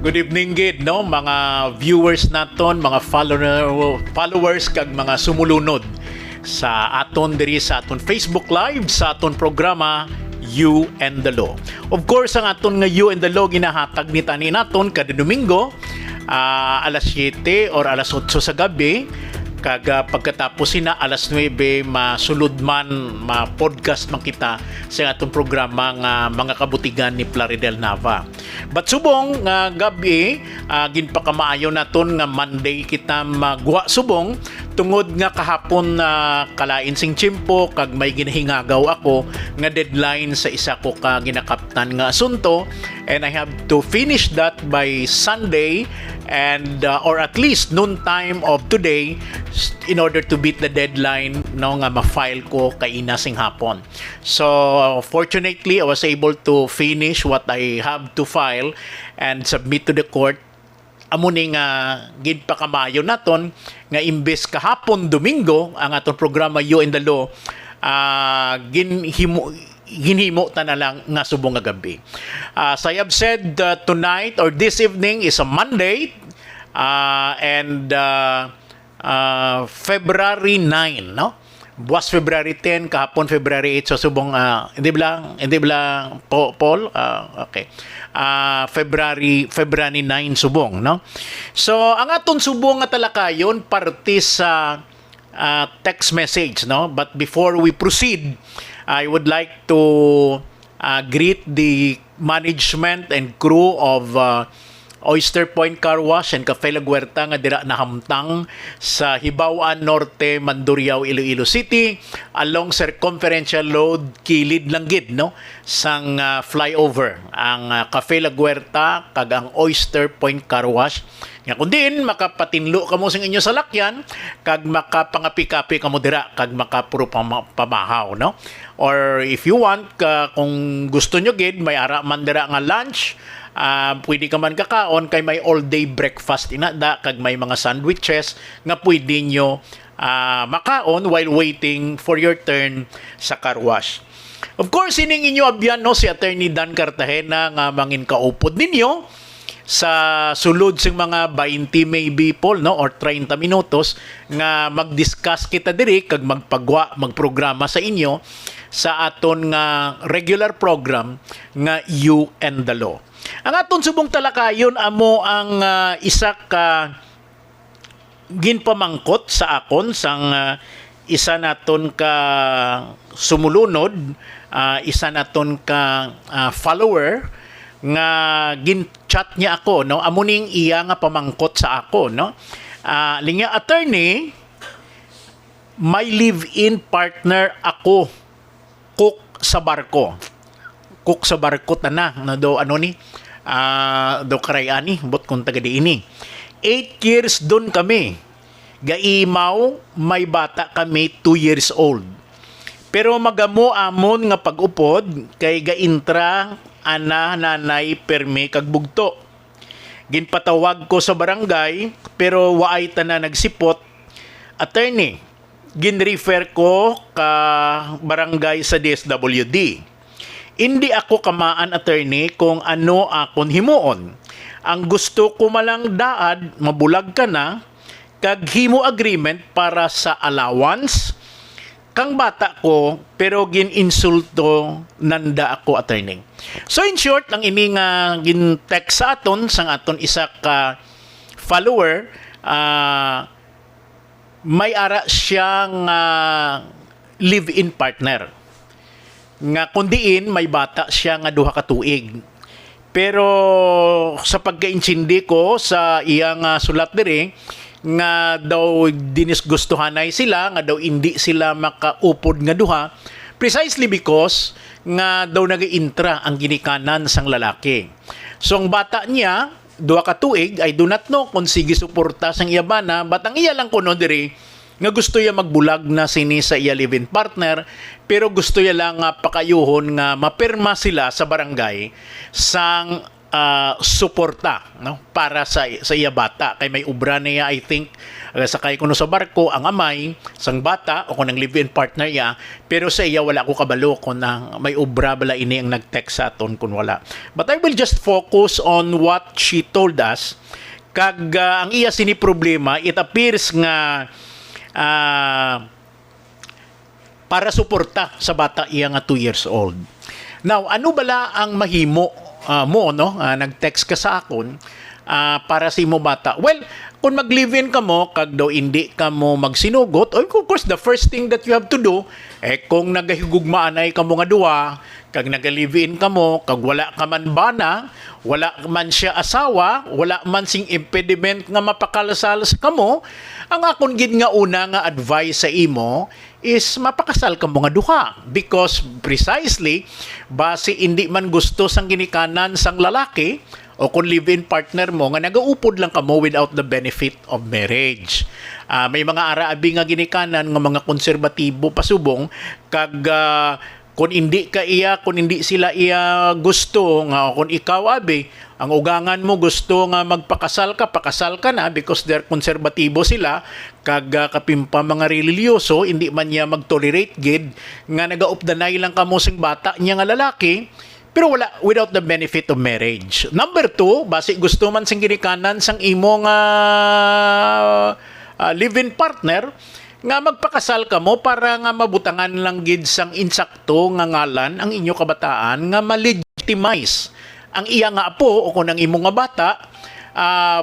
Good evening gid no mga viewers naton, mga followers kag mga sumulunod sa aton diri sa aton Facebook Live sa aton programa You and the Law. Of course ang aton nga You and the Law ginahatag ni tani naton kada Domingo alas 7 or alas 8 sa gabi. Kaga pagkatapos sina alas 9 masulod man ma-podcast man kita sa atong programa nga mga kabutigan ni Plaridel Nava. But subong nga gabi ginpakamaayo naton nga Monday kita magwa subong tungod nga kahapon kalain sing tiyempo kag may ginahingagaw ako nga deadline sa isa ko ka ginakaptan nga asunto, and I have to finish that by Sunday and or at least noon time of today in order to beat the deadline no nga ma-file ko kay inasing hapon. So fortunately I was able to finish what I have to file and submit to the court. Amo ni nga ginpakamayo naton nga imbes kahapon Domingo ang aton programa You and the Law ginhimo ta na lang nga subong nga gabi. So I have said tonight or this evening is a Monday and February 9, no? Buwas February 10, kahapon February 8, so subong hindi blang Paul, okay. February 9 subong, no? So ang aton subong nga talakayon parte sa text message, no? But before we proceed, I would like to greet the management and crew of Oyster Point Car Wash and Cafe La Huerta nga dira nahamtang sa Hibawan Norte, Mandurriao, Iloilo City along circumferential road kilid lang gid no sang flyover ang Cafe La Huerta kag ang Oyster Point Car Wash nga kun diin makapatinlo kamo sing inyo salakyan kag makapangapi-kapi kamo dira kag makapuro pamahaw no, or if you want kung gusto nyo gid may ara man dira nga lunch. Pwede ka man kakaon kay may all-day breakfast inada kag may mga sandwiches nga pwede nyo makaon while waiting for your turn sa car wash. Of course, ining inyo abyan no si Attorney Dan Cartagena nga mangin kaupod ninyo sa sulod sing mga 20 maybe Paul no or 30 minutos nga mag-discuss kita diri kag magprograma sa inyo sa aton nga regular program nga You and the Law. Ang aton subong talakayon amo ang isa ka ginpamangkot sa akon sang isa naton ka sumulunod, isa naton ka follower nga gin-chat niya ako no, amo ning iya nga pamangkot sa ako no. Linya attorney, may live-in partner ako, cook sa barko na do ano ni do karayani bot kung taga diini 8 years doon kami gaimaw, may bata kami 2 years old, pero magamo amon nga pag-upod kay gaintra ana nanay permi kag bugto. Ginpatawag ko sa barangay pero waay ta na nagsipot. Attorney, ginrefer ko ka barangay sa DSWD. Hindi ako kamaan attorney kung ano akon himuon. Ang gusto ko malang daad, mabulag ka na, kag himo agreement para sa allowance kang bata ko, pero gin-insulto nanda ako attorney. So in short, ang ini nga gin-text sa aton, sang aton isa ka follower, may ara siyang live-in partner. Nga kundiin may bata siya nga duha ka tuig. Pero sa pagkaintindi ko sa iyang sulat diri nga daw dinisgustuhanay sila nga daw hindi sila makaupod nga duha precisely because nga daw nag-intra ang ginikanan sang lalaki. So ang bata niya duha ka tuig, I do not know kung sige suporta sang iya bana, but ang iya lang kuno diri nga gusto ya magbulag na sini sa iya live-in partner, pero gusto ya lang pakayuhon nga mapirma sila sa barangay sang suporta no para sa iya bata kay may ubra niya I think sakay kuno sa barko ang amay sang bata o kunang live-in partner niya, pero sa iya wala ko kabalo kung na may obra bala ini ang nag-text sa aton kung wala. But I will just focus on what she told us. Kag ang iya sini problema, it appears nga para suporta sa bata iya nga 2 years old. Now, ano bala ang mahimo mo, no? Nag-text ka sa akon para sa imo bata. Well, kung mag-live-in ka mo, kag daw hindi ka mo magsinugot, of course, the first thing that you have to do, kung nagahigugmaanay ka mo nga duwa, kag nag-live-in ka mo, kag wala ka man bana, wala man siya asawa, wala man sing impediment nga mapakalasal sa kamo, ang akon gid nga una nga advice sa imo is mapakasal ka mo nga duha, because precisely base hindi man gusto sang ginikanan sang lalaki o kung live-in partner mo nga nagaupod lang ka mo without the benefit of marriage. May mga araabi nga ginikanan nga mga konserbatibo pasubong kag kung hindi ka iya, kung hindi sila iya gusto nga, kung ikaw abi ang ugangan mo gusto nga magpakasal ka, pakasal ka na because they're konserbatibo sila, kag kapimpa mga reliyoso, hindi man niya mag-tolerate gid nga nagaupdanay lang ka mo sing bata niya nga lalaki, pero wala without the benefit of marriage. Number 2, base gusto man sing ginikanan sang imo nga live-in partner nga magpakasal ka mo para nga mabutangan lang gid sang insakto nga ngalan ang inyo kabataan nga ma-legitimize ang iya nga apo o kung ang imo nga bata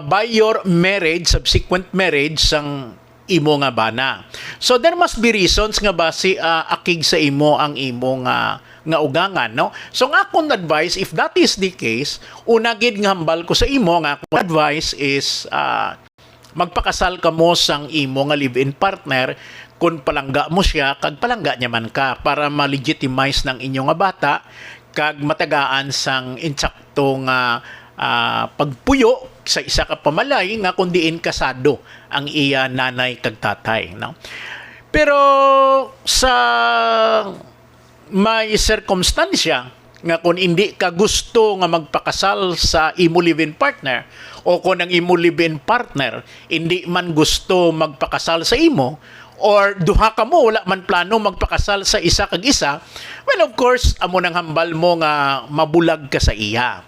by your marriage, subsequent marriage sang imo nga bana. So there must be reasons nga base akig sa imo ang imo nga ugangan, no? So ang akong advice, if that is the case, una gid nga hambal ko sa imo nga akong advice is magpakasal ka mo sang imo nga live-in partner kung palangga mo siya kag palangga niya man ka para ma-legitimize ng inyo nga bata kag matagaan sang insakto nga pagpuyo sa isa ka pamalay nga kundiin kasado ang iya nanay kag tatay, no? Pero sa may circumstansya nga kung hindi ka gusto nga magpakasal sa imo live-in partner o kung ang imo live-in partner hindi man gusto magpakasal sa imo or duha ka mo wala man plano magpakasal sa isa kag isa, well of course amo nang hambal mo nga mabulag ka sa iya.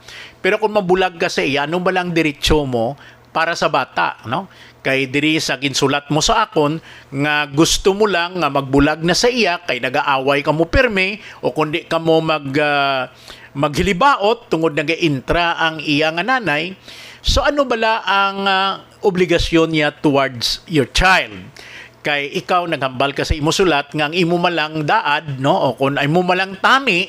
Pero kung mabulag ka sa iya, ano ba lang diretsyo mo para sa bata, no? Kay diri sa ginsulat mo sa akon nga gusto mo lang nga magbulag na sa iya kay nagaaway ka mo perme o kundi ka mo maghilibaot tungod nagaintra ang iya nga nanay. So ano bala ang obligasyon niya towards your child? Kay ikaw naghambal ka sa imo sulat nga ang imo malang daad, no, o kung ay mo malang tani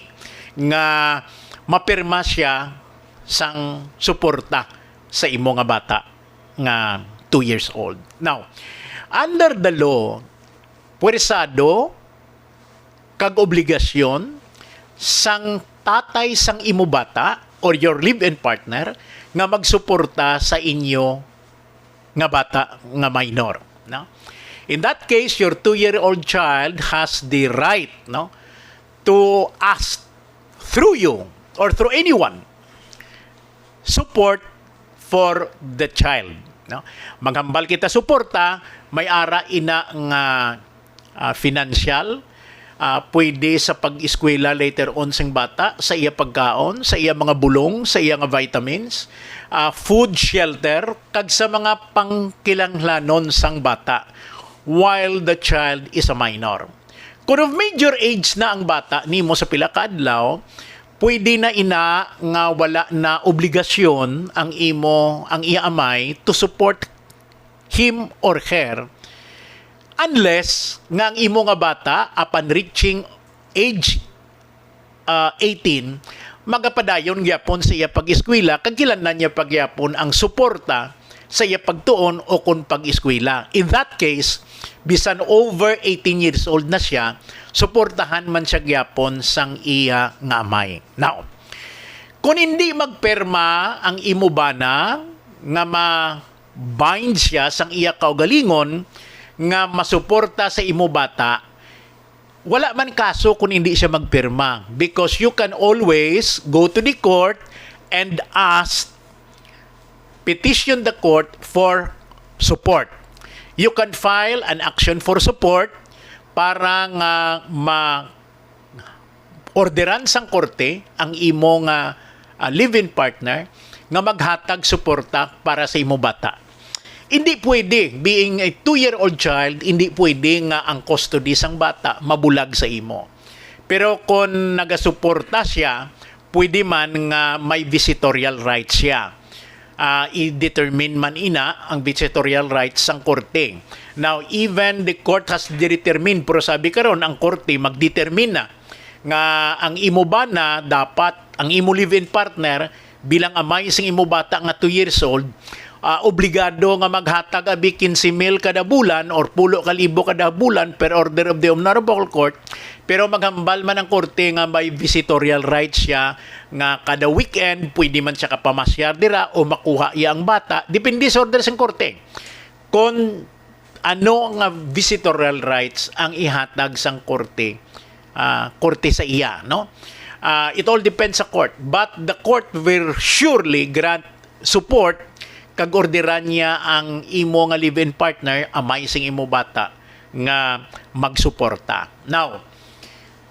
nga mapirma siya sang suporta sa imo nga bata nga 2 years old. Now, under the law, puwersado kag obligasyon sang tatay sang imo bata or your live-in partner nga magsuporta sa inyo nga bata nga minor, no? In that case, your 2-year-old child has the right, no, to ask through you or through anyone support for the child, no? Maghambal kita suporta, may ara ina nga financial, pwede sa pag-eskwela later on sing bata, sa iya pagkaon, sa iya mga bulong, sa iya nga vitamins, food, shelter, kag sa mga pangkilanglanon sang bata while the child is a minor. Kung of major age na ang bata nimo sa pila ka adlaw, pwede na ina nga wala na obligasyon ang iya amay to support him or her unless nga ang imo nga bata upon reaching age 18 magapadayon gyapon sa iya pag-eskwela kag kinahanglan niya pagyapon ang suporta sa iya pagtuon o kung pag-eskwela. In that case, bisan over 18 years old na siya, suportahan man siya gyapon sang iya nga amay. Now, kung hindi magperma ang imo bana nga ma-bind siya sang iya kaugalingon nga masuporta sa imo bata, wala man kaso kung hindi siya magpirma because you can always go to the court and petition the court for support. you can file an action for support para nga orderan sang korte ang imong live-in partner nga maghatag suporta para sa imo bata. Hindi pwede, being a 2-year-old child, hindi pwede nga ang custody sang bata mabulag sa imo. Pero kung nagasuporta siya, pwede man nga may visitorial rights siya. I-determine man ina ang visitorial rights sang korte. Now, even the court has determined, pero sabi karon ang korte magdetermine na nga ang imo bana dapat, ang imo live-in partner bilang amay sing imo bata nga 2 years old, obligado nga maghatag abi 15,000 kada bulan or 10,000 kada bulan per order of the Honorable Court. Pero maghambal man ang korte nga may visitorial rights siya nga kada weekend pwede man siya kapamasyar dira o makuha iya ang bata, depende sa order sang korte kung ano nga visitorial rights ang ihatag sang korte sa iya, no? It all depends sa court, but the court will surely grant support kag orderan niya ang imo nga live-in partner amay sing imo bata nga magsuporta. Now,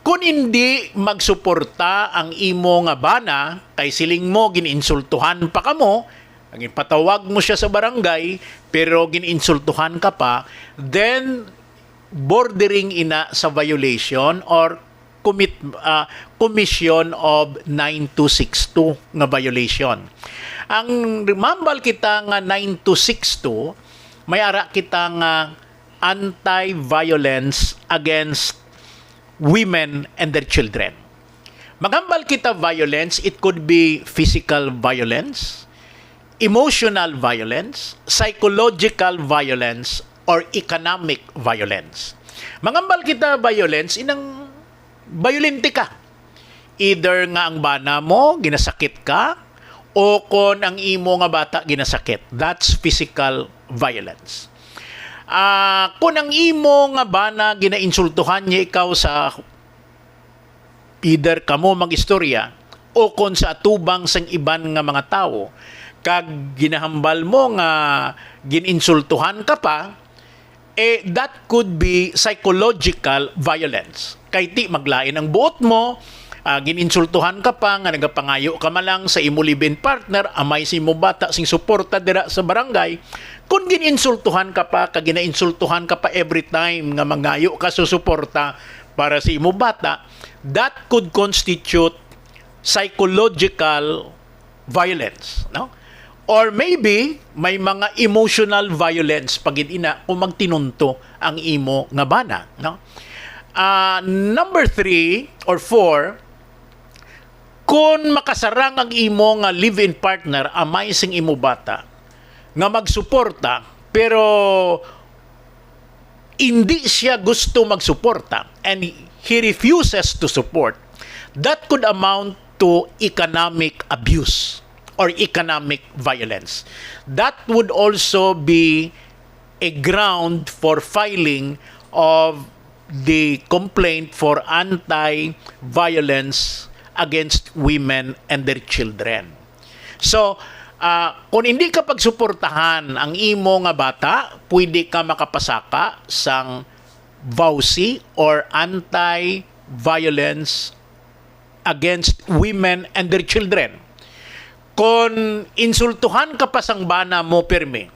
kung hindi magsuporta ang imo nga bana, kay siling mo gininsultuhan pa kamo, patawag mo siya sa barangay, pero gininsultuhan ka pa, then bordering ina sa violation or commission of 9262 nga violation. Ang mambal kita nga 9262, may ara kita nga anti-violence against women and their children. Maghambal kita violence, it could be physical violence, emotional violence, psychological violence, or economic violence. Maghambal kita violence, inang violente ka. Either nga ang bana mo, ginasakit ka, o kung ang imo nga bata ginasakit. That's physical violence. Kung ang imo nga bana ginainsultuhan niya ikaw sa either kamo mag-istorya o kung sa atubang sang iban nga mga tao, kag ginahambal mo nga gininsultuhan ka pa, that could be psychological violence. Kay ti maglain ang buot mo, gininsultuhan ka pa nga nagapangayo ka malang sa imo live-in partner, amay si imo bata sing suporta dira sa barangay. Kung gininsultuhan ka pa, kag ginainsultuhan ka pa every time nga mangayo ka sa suporta para sa imo bata, that could constitute psychological violence, no? Or maybe may mga emotional violence pagid ina kung magtinunto ang imo nga bana, no? Number 3 or 4, kung makasarang ang imo nga live-in partner amay sing imo bata nga magsuporta pero hindi siya gusto magsuporta and he refuses to support, that could amount to economic abuse or economic violence. That would also be a ground for filing of the complaint for anti-violence against women and their children. So, kung hindi ka pagsuportahan ang imo nga bata, pwede ka makapasaka sang VAUSI or anti-violence against women and their children. Kung insultuhan ka pa sang bana mo pirmi,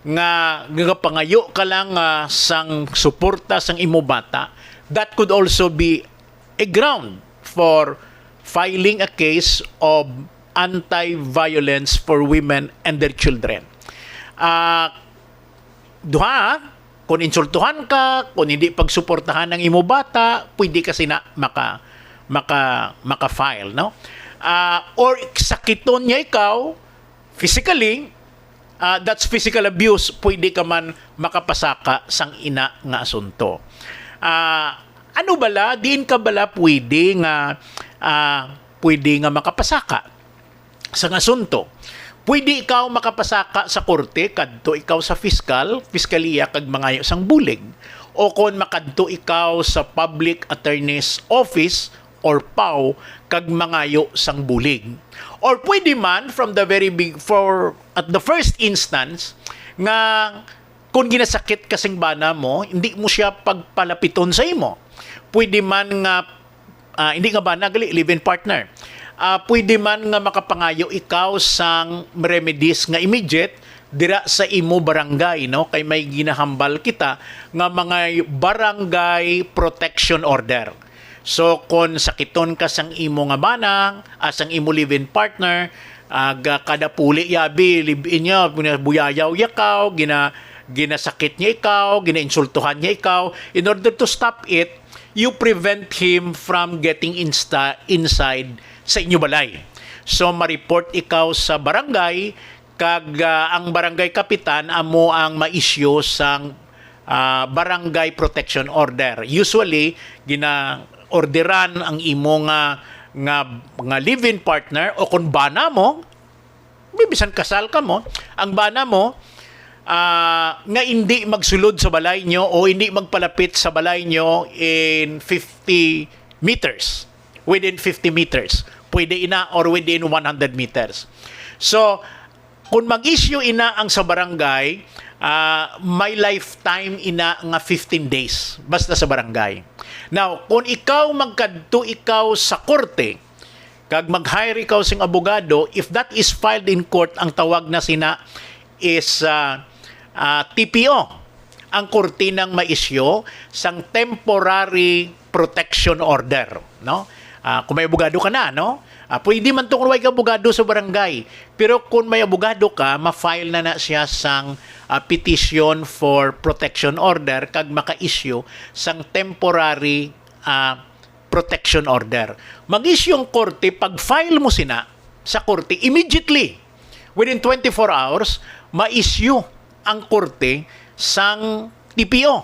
nga pangayo ka lang sang suporta sang imo bata, that could also be a ground for filing a case of anti-violence for women and their children. Duha, kung insultuhan ka, kung hindi pagsuportahan ng imo bata, pwede kasi na maka-file, no? Or sakiton niya ikaw physically, that's physical abuse, pwede ka man makapasaka sang ina nga asunto. Ano bala, diin ka bala pwede nga makapasaka sa asunto. Pwede ikaw makapasaka sa korte kadto ikaw sa fiskaliya kag mangayo sang bulig, o kung makadto ikaw sa Public Attorney's Office or PAO kag mangayo sang bulig. Or pwede man from the very big at the first instance nga kung ginasakit kasing bana mo, hindi mo siya pagpalapiton sa imo. Pwede man nga, hindi nga bana, gali, live-in partner. Pwede man nga makapangayo ikaw sang remedies nga immediate, dira sa imo barangay, no? Kay may ginahambal kita nga mga barangay protection order. So, kung sakiton ka sang imo nga bana, sang imo live-in partner, kada puli yabi, live-in niya, buyayaw yakaw, ginasakit niya ikaw, ginainsultuhan niya ikaw, in order to stop it, you prevent him from getting inside sa inyo balay. So, ma-report ikaw sa barangay, kag ang barangay kapitan amo ang ma-issue sang barangay protection order. Usually, gina-orderan ang imo nga live-in partner o kung bana mo, bisan kasal ka mo, ang bana mo, nga hindi magsulod sa balay nyo o hindi magpalapit sa balay nyo in 50 meters. Within 50 meters. Pwede ina or within 100 meters. So, kung mag-issue ina ang sa barangay, may lifetime ina nga 15 days. Basta sa barangay. Now, kung ikaw magkadto ikaw sa korte, kag mag-hire ikaw sing abogado, if that is filed in court, ang tawag na sina is TPO, ang korte nang ma-issue sang temporary protection order, no? Kung may abogado ka na, no? Pwede man itong may abogado sa barangay. Pero kung may abogado ka, ma-file na siya sang petition for protection order kag maka-issue sang temporary protection order. Mag-issue ang korte, pag-file mo sina sa korte, immediately, within 24 hours, ma-issue ang korte sang TPO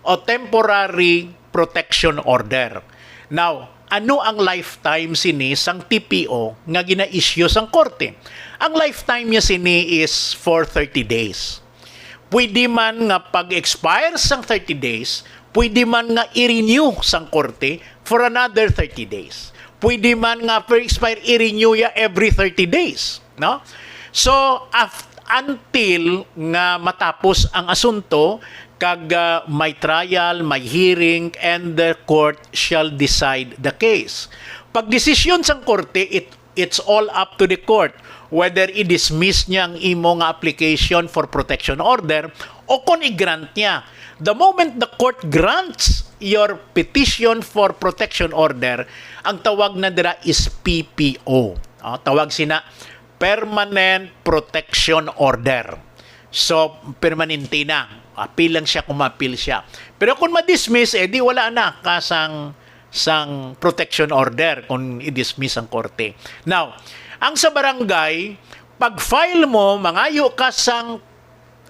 o temporary protection order. Now, ano ang lifetime sini sang TPO nga gina-issue sang korte? Ang lifetime niya sini is for 30 days. Pwede man nga pag-expire sang 30 days, pwede man nga i-renew sang korte for another 30 days. Pwede man nga per-expire i-renew ya every 30 days, no? So, until nga matapos ang asunto, kag may trial, may hearing, and the court shall decide the case. Pag desisyon sang korte, it's all up to the court whether i-dismiss niya ang imo nga application for protection order o kung i-grant niya. The moment the court grants your petition for protection order, ang tawag na dira is PPO. Tawag sina Permanent Protection Order. So, permanente na. Appeal lang siya kung ma-appeal siya. Pero kung ma-dismiss, di wala na kasang protection order kung i-dismiss ang korte. Now, ang sa barangay, pag-file mo, mangayo ka sang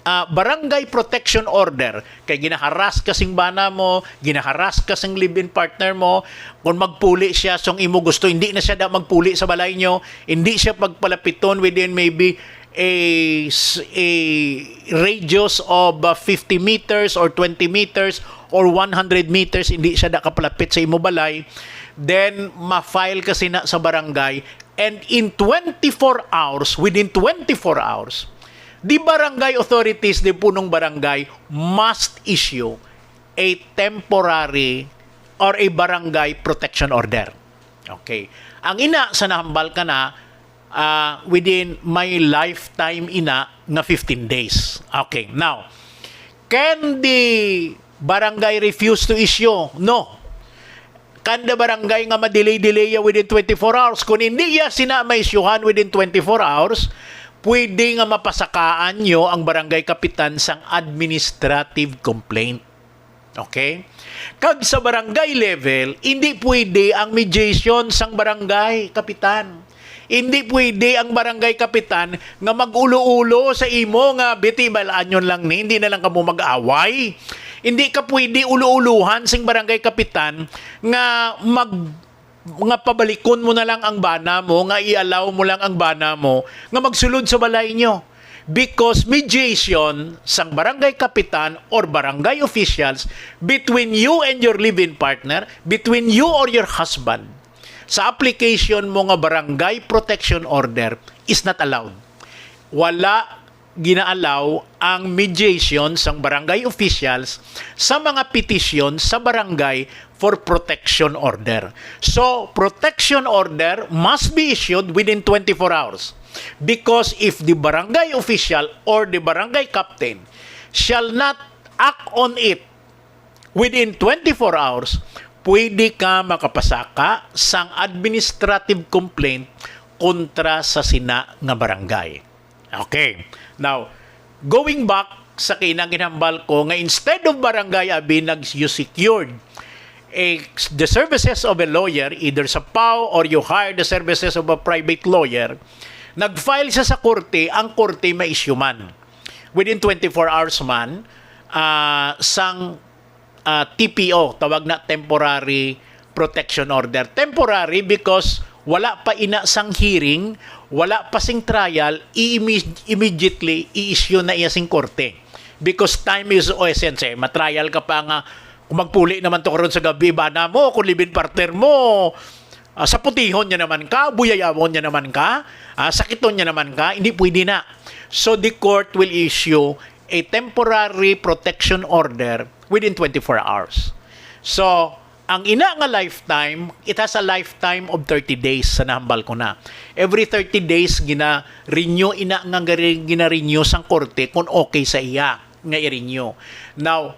barangay protection order, kay ginaharas kasing bana mo, ginaharas kasing live-in partner mo, kung magpuli siya, song imo gusto, hindi na siya magpuli sa balay nyo, hindi siya pagpalapiton within maybe a radius of 50 meters or 20 meters or 100 meters, hindi siya nakapalapit sa imo balay, then ma-file kasi na sa barangay, and in 24 hours, within 24 hours, the barangay authorities, the punong barangay, must issue a temporary or a barangay protection order. Okay. Ang ina sa nahambal ka na, within my lifetime ina na 15 days. Okay. Now, can the barangay refuse to issue? No. Can the barangay nga ma-delay within 24 hours? Kung hindi ya sina ma-issuehan within 24 hours, pwede nga mapasakaan nyo ang barangay kapitan sang administrative complaint. Okay? Kag sa barangay level, hindi pwede ang mediation sang barangay kapitan. Hindi pwede ang barangay kapitan nga mag-ulo-ulo sa imo nga biti balaan lang ni, hindi na lang kamo mag-away. Hindi ka pwede ulo-uluhan sing barangay kapitan nga nga pabalikon mo na lang ang bana mo, nga i-allow mo lang ang bana mo, nga magsulod sa balay nyo. Because mediation sang barangay kapitan or barangay officials between you and your live-in partner, between you or your husband, sa application mo nga barangay protection order is not allowed. ginaalaw ang mediation sang barangay officials sa mga petisyon sa barangay for protection order. So, protection order must be issued within 24 hours. Because if the barangay official or the barangay captain shall not act on it within 24 hours, pwede ka makapasaka sang administrative complaint kontra sa sina nga barangay. Okay. Now, going back sa kinaginhambal ko nga instead of barangay abi you secured the services of a lawyer either sa PAO or you hire the services of a private lawyer, nag-file siya sa korte, ang korte ma-issue man. Within 24 hours man, sang TPO, tawag na temporary protection order. Temporary because wala pa ina sang hearing, wala pa sing trial, immediately i-issue na iya sing korte. Because time is of essence. Matrial ka pa nga, kung magpuli naman to karon sa gabi, bana mo, kung libin partner mo, sa putihon niya naman ka, buyayawon niya naman ka, sakiton niya naman ka, hindi pwede na. So the court will issue a temporary protection order within 24 hours. So, ang ina nga lifetime, it has a lifetime of 30 days sa nahambal ko na. Every 30 days, gina-renew, ina nga gina-renew sang korte kung okay sa iya nga i-renew. Now,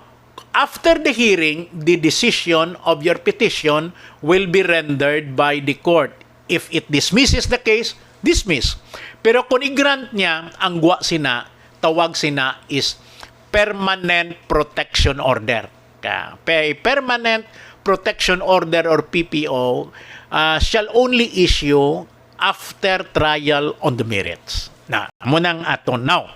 after the hearing, the decision of your petition will be rendered by the court. If it dismisses the case, dismiss. Pero kung i-grant niya, ang tawag sina is permanent protection order. Permanent protection order or PPO shall only issue after trial on the merits. Na, munang aton. Now,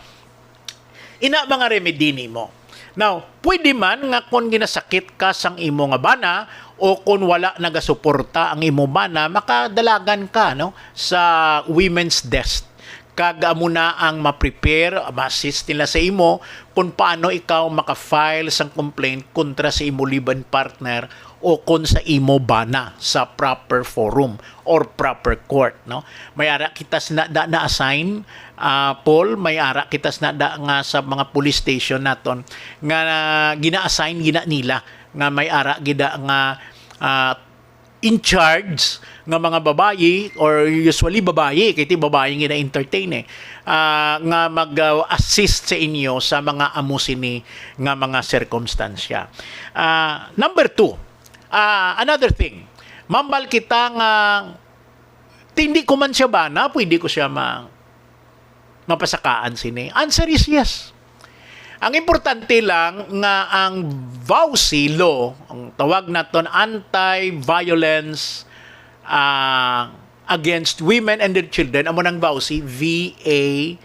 ina mga remedy nimo. Now, pwede man nga kung ginasakit ka sang imo nga bana o kung wala nagasuporta ang imo bana, makadalagan ka no sa women's desk. Kaga mo na ang ma-prepare, ma-assist nila sa imo kung paano ikaw maka-file sang complaint kontra sa imo liban partner o kung sa imo bana sa proper forum or proper court. No? May ara kitas na assign Paul, may ara kitas na nga sa mga police station naton nga gina-assign nila nga may ara gida nga in charge nga mga babayi or usually babayi kiti babayi nga entertain nga mag-assist sa inyo sa mga amusini nga mga sirkumstansya. Number 2, another thing, mambal kita nga hindi ko man siya bana, pwede ko siya mapasakaan sini. Answer is yes. Ang importante lang nga ang VAUSI law, ang tawag naton Anti-Violence Against Women and Their Children, amo nang VAUSI, VAWC,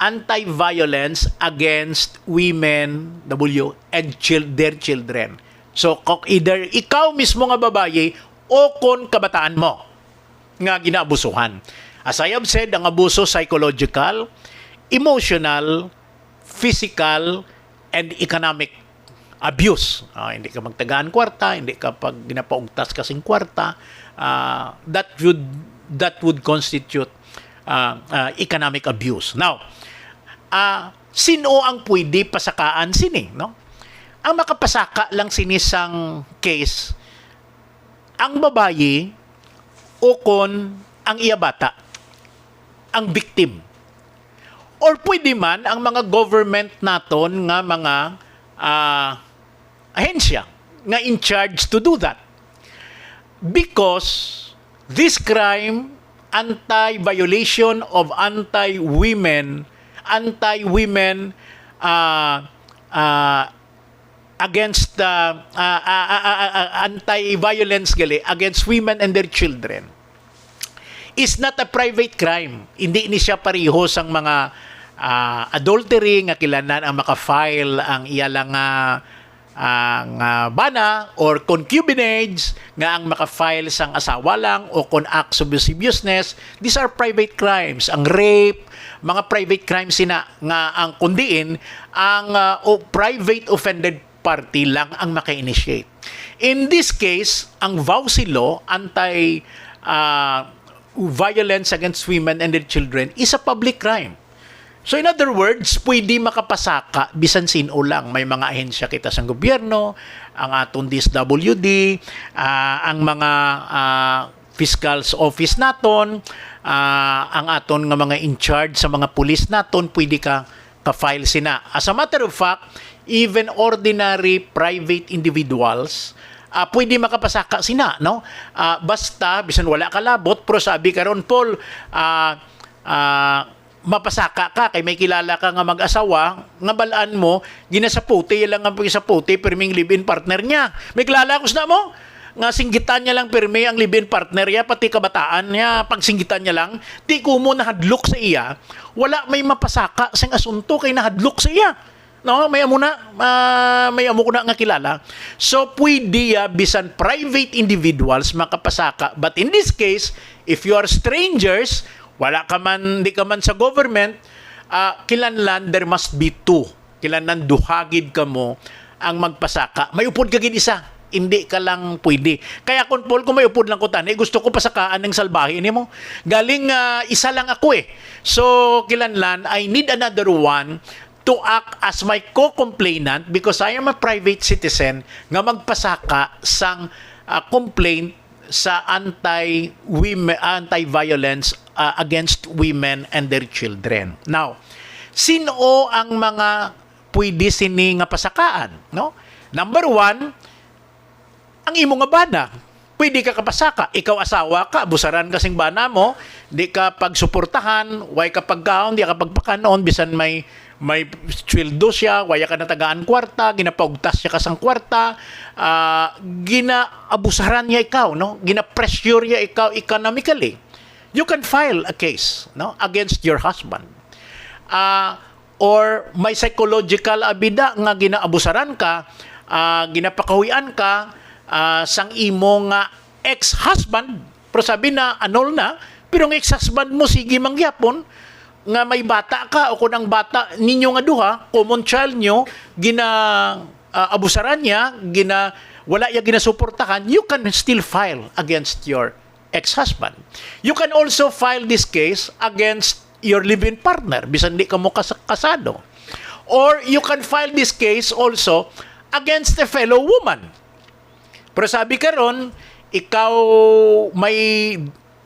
Anti-Violence Against Women and Their Children. So, either ikaw mismo nga babae o kon kabataan mo nga ginaabusuhan. As I have said, ang abuso psychological, emotional, physical, and economic abuse. Hindi ka magtagaan kwarta, hindi ka pag ginapaugtas kasing kwarta, that would constitute economic abuse. Now, sino ang pwede pasakaan sini? No? Ang makapasaka lang sinisang case, ang babae o kon ang iya bata, ang victim. Or pwede man ang mga government naton nga mga ahensya nga in charge to do that. Because this crime, anti-violation of against anti-violence against women and their children, is not a private crime. Hindi ni siya pareho sang mga adultery nga kilanan ang maka-file ang iyalang bana or concubinage nga ang maka-file sang asawa lang o kon acts of lasciviousness. These are private crimes. Ang rape, mga private crimes sina nga ang kundiin ang private offended party lang ang maka-initiate. In this case, ang VAUSI law, violence against women and their children is a public crime. So in other words, pwede makapasaka bisan sino lang. May mga ahensya kita sa gobyerno, ang aton DSWD, ang mga fiscal's office naton, ang aton nga mga in charge sa mga pulis naton, pwede ka-file sina. As a matter of fact, even ordinary private individuals, pwede makapasaka sina, no? Basta bisan wala ka labot, pero sabi karon Paul, mapasaka ka kay may kilala ka nga mag-asawa nga balaan mo ginasaputi lang ang pagsaputi perming live-in partner niya. May kilala ko na mo nga singgitan niya lang permi ang live-in partner niya pati kabataan niya pagsinggitan niya lang di ko mo nahadlok sa iya wala may mapasaka sang asunto kay nahadlok sa iya. No, may amo ko na nga kilala. So pwede bisan private individuals makapasaka, but in this case if you are strangers, wala ka man, di ka man sa government, kilanlan, there must be two. Kilanlan, duhagid ka mo ang magpasaka. May upod ka gid isa. Hindi ka lang pwede. Kaya kung Paul, kung may upod lang ko tani, gusto ko pasakaan ng salbahe ni mo. Galing isa lang ako eh. So, kilanlan, I need another one to act as my co-complainant because I am a private citizen nga magpasaka sang complaint sa anti-violence against women and their children. Now, sino ang mga pwede sini nga pasakaan, no? Number one, ang imo nga bana. Pwede ka kapasaka. Ikaw asawa ka, busaran kasing bana mo, di ka pagsuportahan, way ka pagkaon, di ka pagpakanon, bisan may sweldo siya, waya ka natagaan kwarta, ginapaugtas siya kasang kwarta, ginaabusaran niya ikaw, no? Gina-pressure niya ikaw economically. You can file a case, no, against your husband. Or may psychological abida nga ginaabusaran ka, ginapakahuyan ka sang imo nga ex-husband. Pero sabi na annul na, pero ang ex-husband mo sige mangyapon nga may bata ka o kung ang bata ninyo nga duha, common child nyo, abusaran niya, wala niya ginasuportahan, you can still file against your ex-husband. You can also file this case against your live-in partner, bisan di ka mo kasado. Or you can file this case also against a fellow woman. Pero sabi ka ron, ikaw may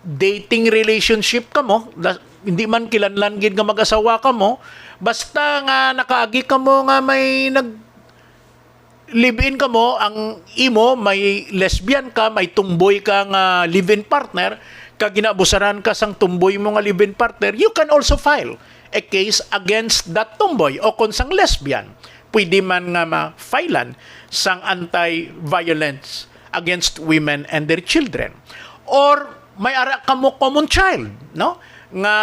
dating relationship ka mo, hindi man kilanlan gid nga mag-asawa ka mo, basta nga nakaagi ka mo nga may live-in ka mo, ang imo, may lesbian ka, may tumboy ka nga live-in partner, kag ginabusaran ka sang tumboy mo nga live-in partner, you can also file a case against that tumboy o kung sang lesbian. Pwede man nga ma-filean sang anti-violence against women and their children. Or may ara ka mo common child, no? Nga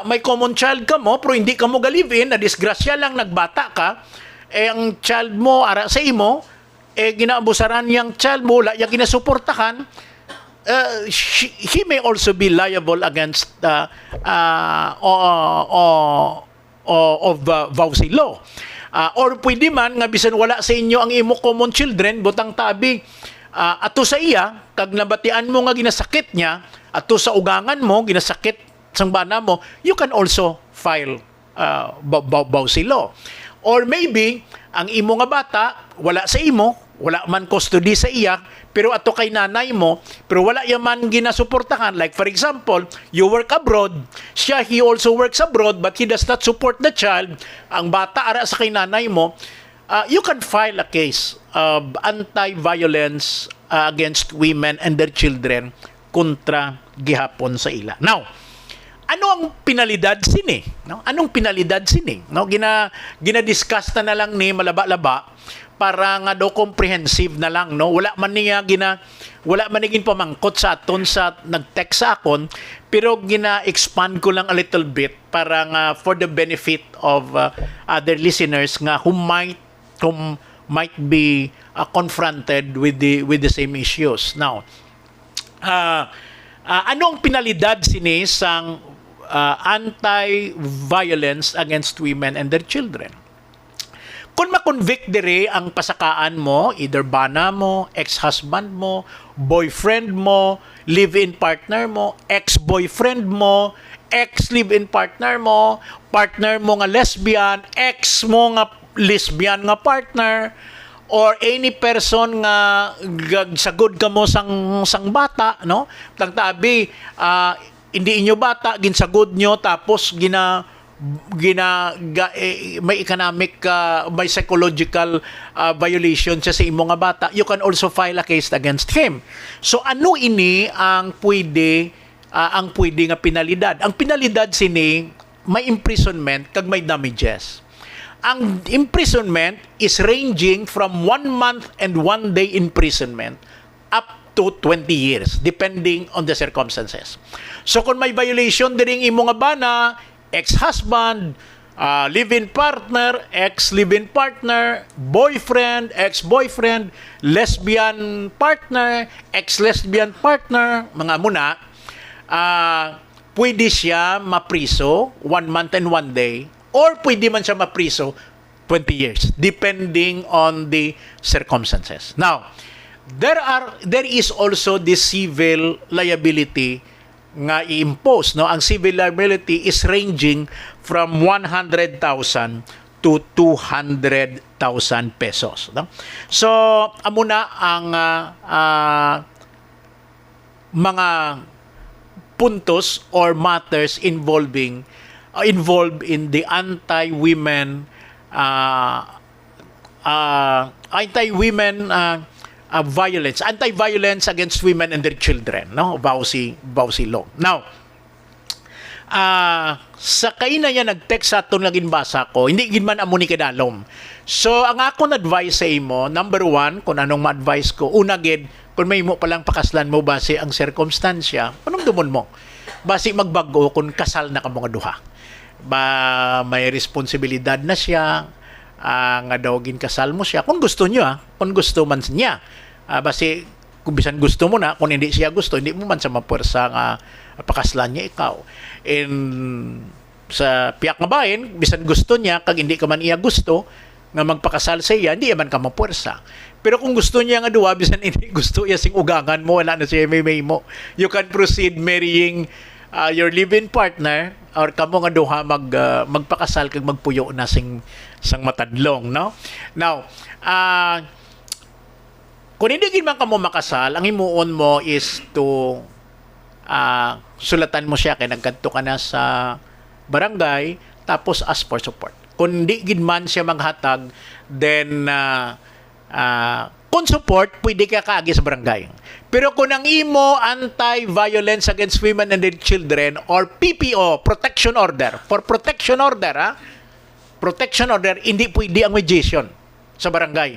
may common child ka mo, pero hindi ka mo ga-live-in, na disgrasya lang, nagbata ka, ang child mo, ara sa imo, ginaabusaran yung child mo, wala yung ginasuportahan, he may also be liable against of vowsy law. Or pwede man, nga bisan wala sa inyo ang imo common children, butang tabi, ato sa iya, kag nabatian mo nga ginasakit niya, ato sa ugangan mo, ginasakit sang bana mo, you can also file vowsy law. Or maybe, ang imo nga bata, wala sa imo, wala man custody sa iya, pero ato kay nanay mo, pero wala yaman ginasuportahan. Like for example, you work abroad, he also works abroad, but he does not support the child. Ang bata ara sa kay nanay mo, you can file a case of anti-violence against women and their children kontra gihapon sa ila. Now, ano ang pinalidad sini? No? Anong pinalidad sini? No, gina-discuss na lang ni malaba-laba para nga do comprehensive na lang, no. Wala man niya pamangkot sa aton sa nag-text sa akon, pero gina-expand ko lang a little bit para nga for the benefit of other listeners nga who might be confronted with the same issues. Now, anong pinalidad sini sang anti-violence against women and their children? Kung ma-convict dire ang pasakaan mo, either bana mo, ex-husband mo, boyfriend mo, live-in partner mo, ex-boyfriend mo, ex-live-in partner mo nga lesbian, ex mo nga lesbian nga partner, or any person nga gagsagod ka mo sang bata, no? Tangtabi, hindi inyo bata, ginsagod nyo, tapos may economic, may psychological violation siya sa imo nga bata, you can also file a case against him. So ano ini ang pwede nga penalidad? Ang penalidad sini may imprisonment kag may damages. Ang imprisonment is ranging from 1 month and 1 day imprisonment up to 20 years depending on the circumstances. So kung may violation diring imo nga bana, ex-husband, live-in partner, ex-live-in partner, boyfriend, ex-boyfriend, lesbian partner, ex-lesbian partner, mga muna, pwede siya mapriso 1 month and 1 day, or pwede man siya mapriso 20 years depending on the circumstances. Now, there is also the civil liability nga i-impose, no? Ang civil liability is ranging from 100,000 to 200,000 pesos, no? So amo na ang mga puntos or matters involved in the anti-women anti-violence against women and their children, no? VAUSI law. Now, sa kaina niya nag-text sa aton laging basa ko, hindi gid man amo ni kadalom. So ang akong advice sa imo, number 1, kung anong ma-advise ko, una gid, kung may mo palang pakaslan mo base ang sirkumstansya, anong dumon mo? Base magbago kung kasal na ka mga duha. Ba may responsibilidad na siya, nga daw ginkasal mo siya kung gusto niya, kung gusto man niya. Base kung bisan gusto mo na, kung hindi siya gusto, hindi mo man sa mapuwersa nga pakaslan niya ikaw. And sa piyak nga bahin, bisan gusto niya, kag hindi ka man iya gusto nga magpakasal sa iya, hindi man ka mapuwersa. Pero kung gusto niya nga duwa, bisan hindi gusto iya sing ugangan mo, wala na siya may mo, you can proceed marrying your live-in partner, or kamo nga duha magpakasal kag magpuyo na sang matadlong, no? Now, kung hindi gid man kamo makasal, ang himuon mo is to sulatan mo siya kay nagkadto ka na sa barangay, tapos ask for support. Kung hindi gid man siya maghatag, then kung support, pwede ka kaagi sa barangay. Pero kung ang imo anti-violence against women and their children, or PPO, protection order, for protection order, protection order, hindi pwede ang mediation sa barangay.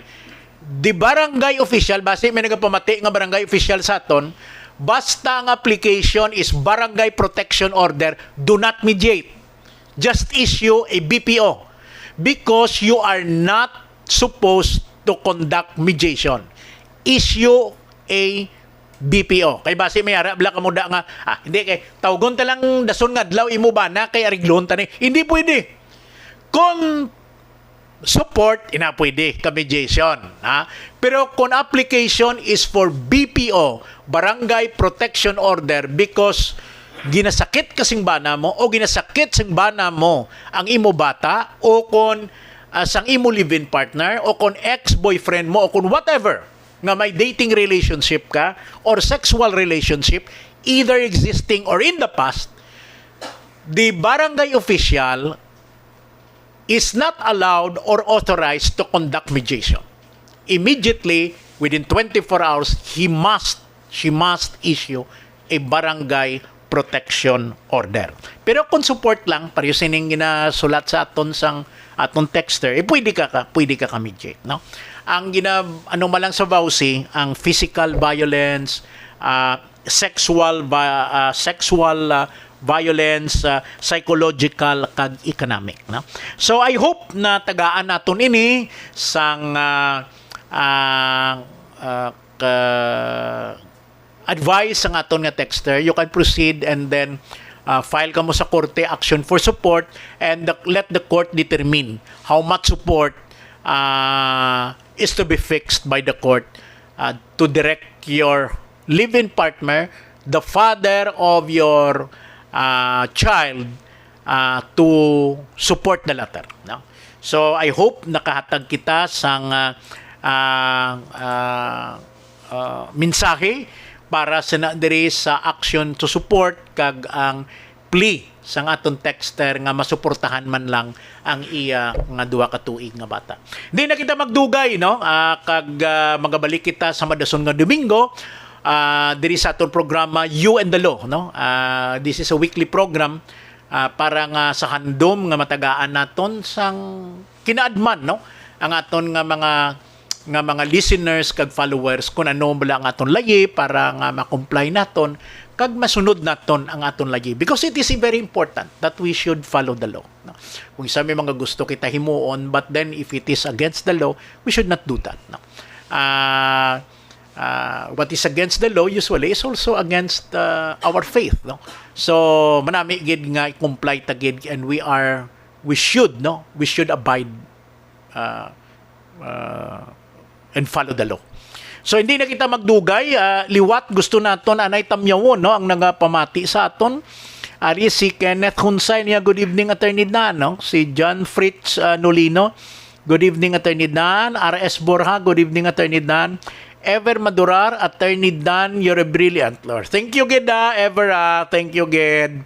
The barangay official, base may nagapamati nga barangay official sa aton, basta ang application is barangay protection order, do not mediate. Just issue a BPO because you are not supposed to conduct mediation. Issue a BPO. Kay base may ara bla kamo da nga hindi kay tawgon ta lang dason nga adlaw imo ba na kay ariglon ta ni. Hindi pwede. Kung support ina pwede ka mediation, ha? Pero kung application is for BPO, Barangay Protection Order, because ginasakit kasing bana mo o ginasakit sing bana mo ang imo bata, o kung sang imo live-in partner, o kung ex-boyfriend mo, o kung whatever nga may dating relationship ka or sexual relationship, either existing or in the past, the barangay official is not allowed or authorized to conduct mediation. Immediately, within 24 hours, she must issue a barangay protection order. Pero kung support lang, pareho sining ginasulat sa aton texter, pwede ka mediate, no? Ang malang sa VAUSI, ang physical violence, sexual violence, psychological kag economic, no? So I hope na tagaan naton ini sang advice ang aton nga texter. You can proceed and then file ka mo sa korte action for support, and let the court determine how much support is to be fixed by the court to direct your live-in partner, the father of your child, to support the latter. No? So I hope nakahatag kita sang mensahe para sa diri sa action to support kag ang plea sang aton texter nga masuportahan man lang ang iya nga duha ka tuig nga bata. Di na kita magdugay no, kag magabalik kita sa madason nga Domingo diri sa aton programa You and the Law no. This is a weekly program para nga sa handom nga matagaan naton sang kinaadman no ang aton nga mga listeners kag followers kung ano bala ang aton layi para nga ma-comply naton kag masunod naton ang aton layi, because it is very important that we should follow the law no? Kung isa may mga gusto kita himuon, but then if it is against the law, we should not do that no? What is against the law usually is also against our faith no? So manami gid nga comply ta gid, and we should abide and follow the law. So hindi na kita magdugay, liwat gusto naton anay tamyawon no ang nagapamati sa aton. Ari si Kenneth Hunsay niya, good evening Attorney Dan no. Si John Fritz Nolino, good evening Attorney Dan. RS Borja, good evening Attorney Dan. Ever Madurar, Attorney Dan, you're a brilliant lawyer. Thank you gid Ever, thank you gid.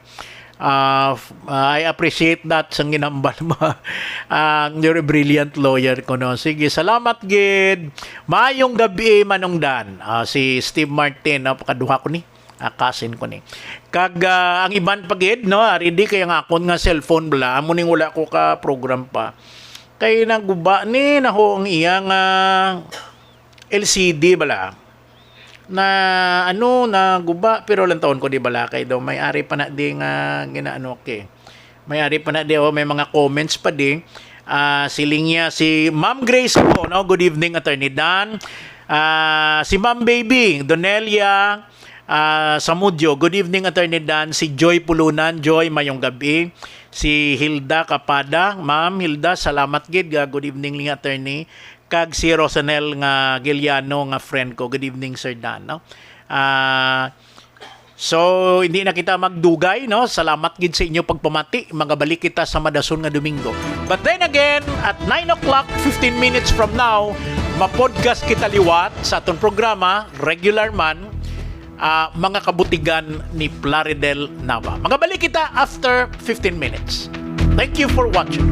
I appreciate that sa ginambal mo. You're a brilliant lawyer ko no. Sige, salamat gid. Maayong gabi Manong Dan. Si Steve Martin, pakaduha ko ni. Kasin ko ni. Kag ang iban pagid no, ready kay nga akon nga cellphone bala, amo ning wala ko ka program pa. Kay naguba ni naho ang iyang LCD bala. Na na guba pero lang taon ko di balakay daw may ari pa na di nga ginaano okay. May ari pa na di may mga comments pa di. Silingya si Ma'am Grace po no, good evening Attorney Dan. Si Ma'am Baby Donelia Samudio, good evening Attorney Dan. Si Joy Pulunan, Joy mayong gabi. Si Hilda Kapada, Ma'am Hilda, salamat gid, good evening ling Attorney. Kag si Rosanel nga Giliano nga friend ko, good evening Sir Dan no. So hindi na kita magdugay no, salamat gid sa inyo pagpamati, magabalik kita sa madason nga Domingo. But then again at 9 o'clock 15 minutes from now ma-podcast kita liwat sa aton programa regular man, mga kabutigan ni Plaridel Nava. Magabalik kita after 15 minutes. Thank you for watching.